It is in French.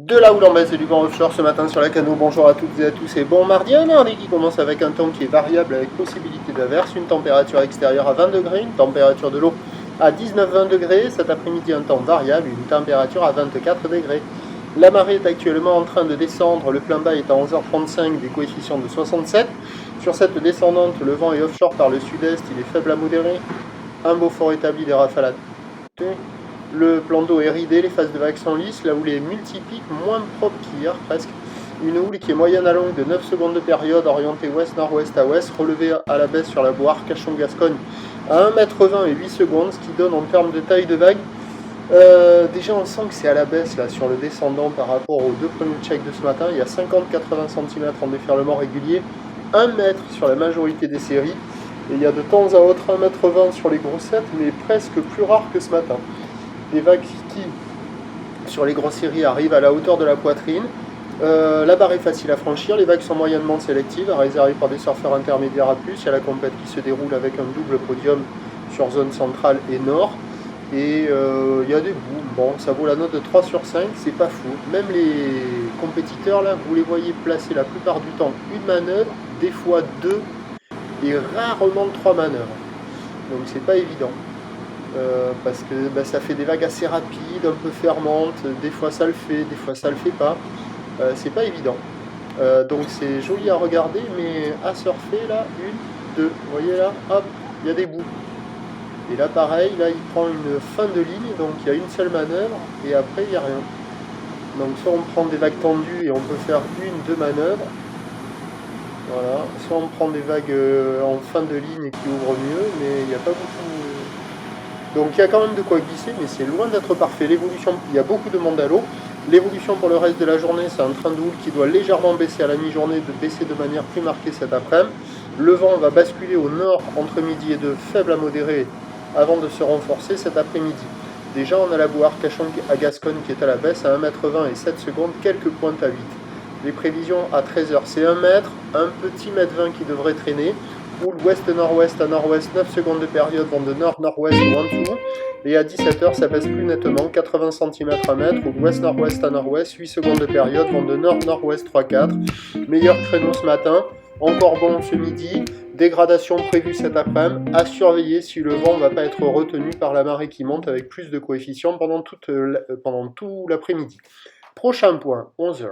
De la houle en baisse et du vent offshore ce matin sur la Cano. Bonjour à toutes et à tous et bon mardi. Un mardi qui commence avec un temps qui est variable avec possibilité d'averse, une température extérieure à 20 degrés, une température de l'eau à 19-20 degrés. Cet après-midi un temps variable, une température à 24 degrés. La marée est actuellement en train de descendre, le plein bas est à 11h35, des coefficients de 67. Sur cette descendante, le vent est offshore par le sud-est, il est faible à modéré. Un beau fort établi des rafales à thé. Le plan d'eau est ridé, les phases de vagues sont lisses, la houle est multipique, moins propre qu'hier presque. Une houle qui est moyenne à longue de 9 secondes de période, orientée ouest-nord-ouest à ouest, relevée à la baisse sur la boire Cachon-Gascogne à 1,20 m et 8 secondes, ce qui donne en termes de taille de vague. Déjà on sent que c'est à la baisse là sur le descendant par rapport aux deux premiers checks de ce matin. Il y a 50-80 cm en déferlement régulier, 1 mètre sur la majorité des séries, et il y a de temps à autre 1,20 m sur les grossettes, mais presque plus rare que ce matin. Des vagues qui, sur les grosses séries, arrivent à la hauteur de la poitrine. La barre est facile à franchir, les vagues sont moyennement sélectives, réservées par des surfeurs intermédiaires à plus. Il y a la compète qui se déroule avec un double podium sur zone centrale et nord. Et il y a des bouts, bon, ça vaut la note de 3 sur 5, c'est pas fou. Même les compétiteurs, là, vous les voyez placer la plupart du temps une manœuvre, des fois deux, et rarement 3 manœuvres. Donc c'est pas évident. Parce que ça fait des vagues assez rapides, un peu fermantes, des fois ça le fait, des fois ça le fait pas. C'est pas évident. Donc c'est joli à regarder, mais à surfer là, 1, 2, vous voyez là, hop, il y a des bouts. Et là pareil, là il prend une fin de ligne, donc il y a une seule manœuvre, et après il n'y a rien. Donc soit on prend des vagues tendues et on peut faire 1, 2 manœuvres. Voilà, soit on prend des vagues en fin de ligne qui ouvrent mieux, mais il n'y a pas beaucoup. Donc il y a quand même de quoi glisser, mais c'est loin d'être parfait. L'évolution, il y a beaucoup de monde à l'eau. L'évolution pour le reste de la journée, c'est un train de houle qui doit légèrement baisser à la mi-journée, de baisser de manière plus marquée cet après-midi. Le vent va basculer au nord entre midi et 2, faible à modéré, avant de se renforcer cet après-midi. Déjà, on a la boire Cachon à Gascogne qui est à la baisse à 1,20 m et 7 secondes, quelques pointes à 8. Les prévisions à 13h, c'est 1 mètre, un petit mètre 20 qui devrait traîner. Houle ouest-nord-ouest à nord-ouest, 9 secondes de période, vent de nord-nord-ouest ou en dessous. Et à 17h, ça baisse plus nettement, 80 cm à mètre, houle ouest-nord-ouest à nord-ouest, 8 secondes de période, vent de nord-nord-ouest 3-4. Meilleur créneau ce matin, encore bon ce midi, dégradation prévue cet après-midi, à surveiller si le vent ne va pas être retenu par la marée qui monte avec plus de coefficients pendant tout l'après-midi. Prochain point, 11h.